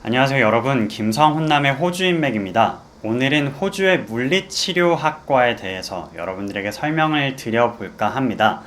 안녕하세요 여러분, 김성훈남의 호주인맥입니다. 오늘은 호주의 물리치료학과에 대해서 여러분들에게 설명을 드려볼까 합니다.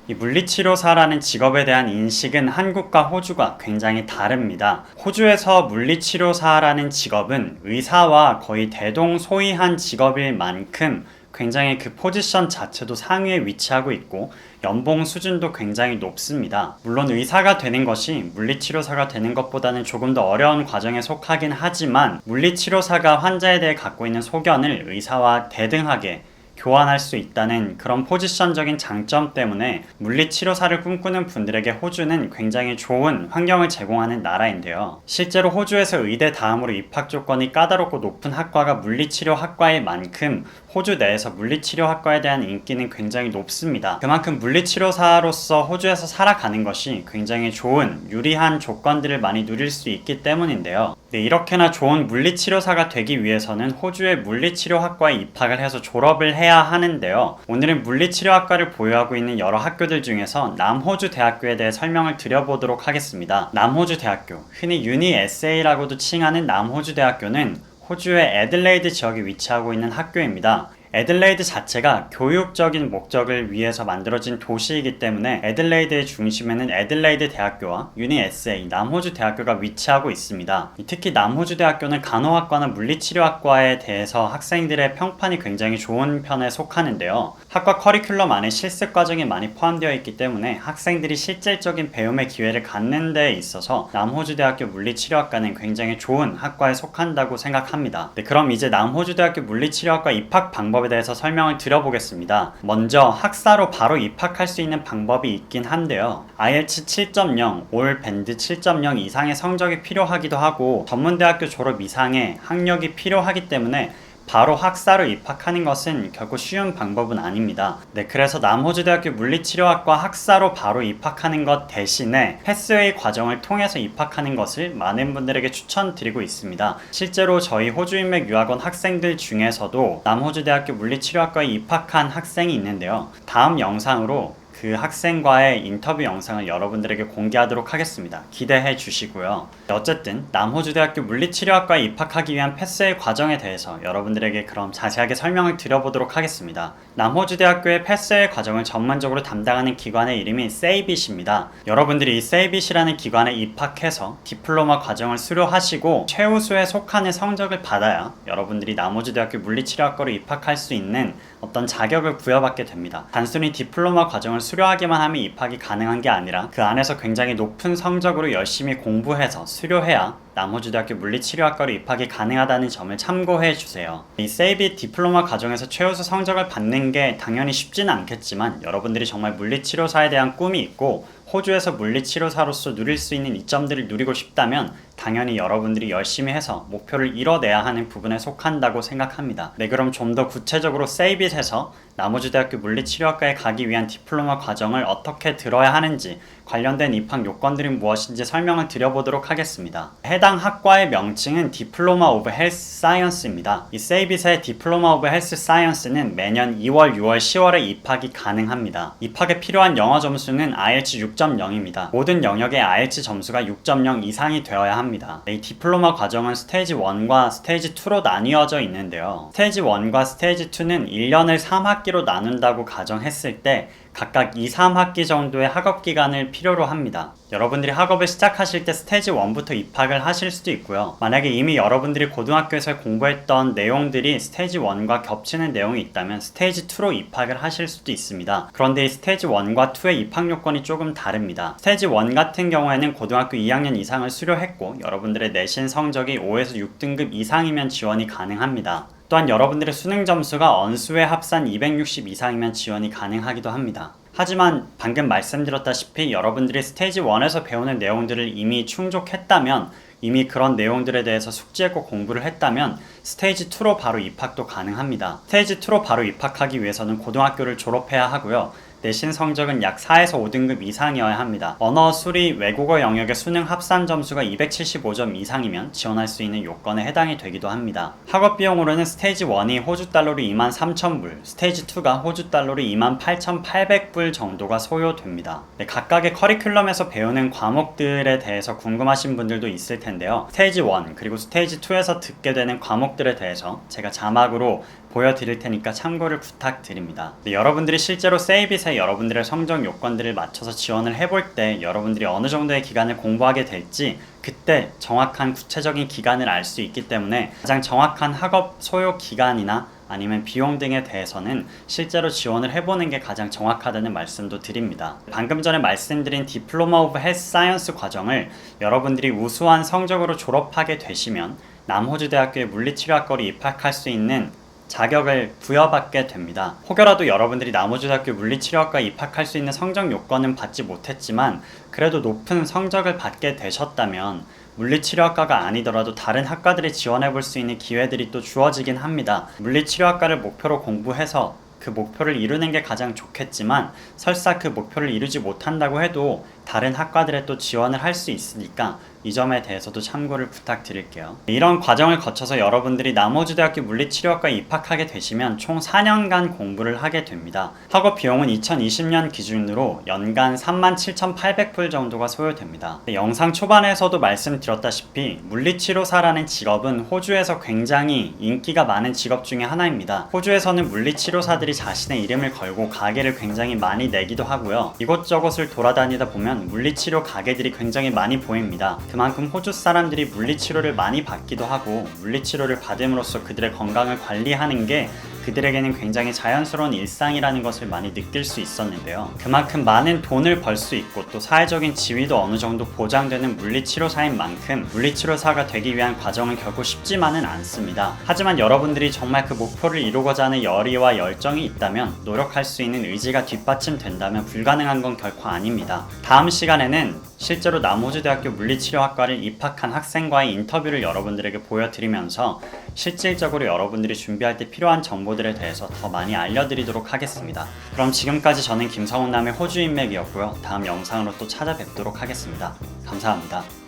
이 물리치료사라는 직업에 대한 인식은 한국과 호주가 굉장히 다릅니다. 호주에서 물리치료사라는 직업은 의사와 거의 대동소이한 직업일 만큼 굉장히 그 포지션 자체도 상위에 위치하고 있고 연봉 수준도 굉장히 높습니다. 물론 의사가 되는 것이 물리치료사가 되는 것보다는 조금 더 어려운 과정에 속하긴 하지만 물리치료사가 환자에 대해 갖고 있는 소견을 의사와 대등하게 교환할 수 있다는 그런 포지션적인 장점 때문에 물리치료사를 꿈꾸는 분들에게 호주는 굉장히 좋은 환경을 제공하는 나라인데요. 실제로 호주에서 의대 다음으로 입학 조건이 까다롭고 높은 학과가 물리치료학과일 만큼 호주 내에서 물리치료학과에 대한 인기는 굉장히 높습니다. 그만큼 물리치료사로서 호주에서 살아가는 것이 굉장히 좋은 유리한 조건들을 많이 누릴 수 있기 때문인데요. 이렇게나 좋은 물리치료사가 되기 위해서는 호주의 물리치료학과에 입학을 해서 졸업을 해야 하는데요. 오늘은 물리치료학과를 보유하고 있는 여러 학교들 중에서 남호주 대학교에 대해 설명을 드려보도록 하겠습니다. 남호주 대학교, 흔히 UniSA라고도 칭하는 남호주 대학교는 호주의 애들레이드 지역에 위치하고 있는 학교입니다. 애들레이드 자체가 교육적인 목적을 위해서 만들어진 도시이기 때문에 애들레이드의 중심에는 애들레이드 대학교와 UniSA, 남호주 대학교가 위치하고 있습니다. 특히 남호주 대학교는 간호학과나 물리치료학과에 대해서 학생들의 평판이 굉장히 좋은 편에 속하는데요. 학과 커리큘럼 안에 실습 과정이 많이 포함되어 있기 때문에 학생들이 실질적인 배움의 기회를 갖는 데 있어서 남호주 대학교 물리치료학과는 굉장히 좋은 학과에 속한다고 생각합니다. 그럼 이제 남호주 대학교 물리치료학과 입학 방법에 대해서 설명을 드려보겠습니다. 먼저 학사로 바로 입학할 수 있는 방법이 있긴 한데요. IELTS 7.0, 올 밴드 7.0 이상의 성적이 필요하기도 하고 전문대학교 졸업 이상의 학력이 필요하기 때문에 바로 학사로 입학하는 것은 결코 쉬운 방법은 아닙니다. 그래서 남호주대학교 물리치료학과 학사로 바로 입학하는 것 대신에 패스웨이 과정을 통해서 입학하는 것을 많은 분들에게 추천드리고 있습니다. 실제로 저희 호주인맥 유학원 학생들 중에서도 남호주대학교 물리치료학과에 입학한 학생이 있는데요. 다음 영상으로 그 학생과의 인터뷰 영상을 여러분들에게 공개하도록 하겠습니다. 기대해 주시고요. 어쨌든 남호주대학교 물리치료학과에 입학하기 위한 패스웨이 과정에 대해서 여러분들에게 그럼 자세하게 설명을 드려보도록 하겠습니다. 남호주대학교의 패스웨이 과정을 전문적으로 담당하는 기관의 이름이 세이빗입니다. 여러분들이 이 세이빗이라는 기관에 입학해서 디플로마 과정을 수료하시고 최우수에 속하는 성적을 받아야 여러분들이 남호주대학교 물리치료학과로 입학할 수 있는 어떤 자격을 부여받게 됩니다. 단순히 디플로마 과정을 수료하기만 하면 입학이 가능한 게 아니라 그 안에서 굉장히 높은 성적으로 열심히 공부해서 수료해야 남호주대학교 물리치료학과로 입학이 가능하다는 점을 참고해 주세요. 이 세이빗 디플로마 과정에서 최우수 성적을 받는 게 당연히 쉽지는 않겠지만 여러분들이 정말 물리치료사에 대한 꿈이 있고 호주에서 물리치료사로서 누릴 수 있는 이점들을 누리고 싶다면 당연히 여러분들이 열심히 해서 목표를 이뤄내야 하는 부분에 속한다고 생각합니다. 그럼 좀 더 구체적으로 세이빗에서 남호주대학교 물리치료학과에 가기 위한 디플로마 과정을 어떻게 들어야 하는지 관련된 입학 요건들은 무엇인지 설명을 드려보도록 하겠습니다. 해당 학과의 명칭은 디플로마 오브 헬스 사이언스입니다. 이 세이빗의 디플로마 오브 헬스 사이언스는 매년 2월, 6월, 10월에 입학이 가능합니다. 입학에 필요한 영어 점수는 IELTS 6.0입니다. 모든 영역의 IELTS 점수가 6.0 이상이 되어야 합니다. 이 디플로마 과정은 스테이지 1과 스테이지 2로 나뉘어져 있는데요. 스테이지 1과 스테이지 2는 1년을 3학기로 나눈다고 가정했을 때 각각 2, 3학기 정도의 학업 기간을 필요로 합니다. 여러분들이 학업을 시작하실 때 스테이지 1부터 입학을 하실 수도 있고요. 만약에 이미 여러분들이 고등학교에서 공부했던 내용들이 스테이지 1과 겹치는 내용이 있다면 스테이지 2로 입학을 하실 수도 있습니다. 그런데 이 스테이지 1과 2의 입학 요건이 조금 다릅니다. 스테이지 1 같은 경우에는 고등학교 2학년 이상을 수료했고 여러분들의 내신 성적이 5에서 6등급 이상이면 지원이 가능합니다. 또한 여러분들의 수능 점수가 언수에 합산 260 이상이면 지원이 가능하기도 합니다. 하지만 방금 말씀드렸다시피 여러분들이 스테이지 1에서 배우는 내용들을 이미 충족했다면 이미 그런 내용들에 대해서 숙지했고 공부를 했다면 스테이지 2로 바로 입학도 가능합니다. 스테이지 2로 바로 입학하기 위해서는 고등학교를 졸업해야 하고요. 내신 성적은 약 4에서 5등급 이상이어야 합니다. 언어, 수리, 외국어 영역의 수능 합산 점수가 275점 이상이면 지원할 수 있는 요건에 해당이 되기도 합니다. 학업 비용으로는 스테이지 1이 호주 달러로 23,000불, 스테이지 2가 호주 달러로 28,800불 정도가 소요됩니다. 네, 각각의 커리큘럼에서 배우는 과목들에 대해서 궁금하신 분들도 있을 텐데요. 스테이지 1 그리고 스테이지 2에서 듣게 되는 과목들에 대해서 제가 자막으로 보여드릴 테니까 참고를 부탁드립니다. 네, 여러분들이 실제로 세이빗에 여러분들의 성적 요건들을 맞춰서 지원을 해볼 때 여러분들이 어느 정도의 기간을 공부하게 될지 그때 정확한 구체적인 기간을 알 수 있기 때문에 가장 정확한 학업 소요 기간이나 아니면 비용 등에 대해서는 실제로 지원을 해보는 게 가장 정확하다는 말씀도 드립니다. 방금 전에 말씀드린 디플로마 오브 헬스 사이언스 과정을 여러분들이 우수한 성적으로 졸업하게 되시면 남호주대학교의 물리치료학과로 입학할 수 있는 자격을 부여받게 됩니다. 혹여라도 여러분들이 남호주대학교 물리치료학과에 입학할 수 있는 성적 요건은 받지 못했지만 그래도 높은 성적을 받게 되셨다면 물리치료학과가 아니더라도 다른 학과들에 지원해 볼 수 있는 기회들이 또 주어지긴 합니다. 물리치료학과를 목표로 공부해서 그 목표를 이루는 게 가장 좋겠지만 설사 그 목표를 이루지 못한다고 해도 다른 학과들에 또 지원을 할 수 있으니까 이 점에 대해서도 참고를 부탁드릴게요. 이런 과정을 거쳐서 여러분들이 남호주대학교 물리치료학과에 입학하게 되시면 총 4년간 공부를 하게 됩니다. 학업 비용은 2020년 기준으로 연간 37,800불 정도가 소요됩니다. 영상 초반에서도 말씀드렸다시피 물리치료사라는 직업은 호주에서 굉장히 인기가 많은 직업 중에 하나입니다. 호주에서는 물리치료사들이 자신의 이름을 걸고 가게를 굉장히 많이 내기도 하고요. 이곳저곳을 돌아다니다 보면 물리치료 가게들이 굉장히 많이 보입니다. 그만큼 호주 사람들이 물리치료를 많이 받기도 하고 물리치료를 받음으로써 그들의 건강을 관리하는 게 그들에게는 굉장히 자연스러운 일상이라는 것을 많이 느낄 수 있었는데요. 그만큼 많은 돈을 벌 수 있고 또 사회적인 지위도 어느 정도 보장되는 물리치료사인 만큼 물리치료사가 되기 위한 과정은 결코 쉽지만은 않습니다. 하지만 여러분들이 정말 그 목표를 이루고자 하는 열의와 열정이 있다면 노력할 수 있는 의지가 뒷받침된다면 불가능한 건 결코 아닙니다. 다음 시간에는 실제로 남호주대학교 물리치료학과를 입학한 학생과의 인터뷰를 여러분들에게 보여드리면서 실질적으로 여러분들이 준비할 때 필요한 정보들에 대해서 더 많이 알려드리도록 하겠습니다. 그럼 지금까지 저는 김성훈남의 호주인맥이었고요. 다음 영상으로 또 찾아뵙도록 하겠습니다. 감사합니다.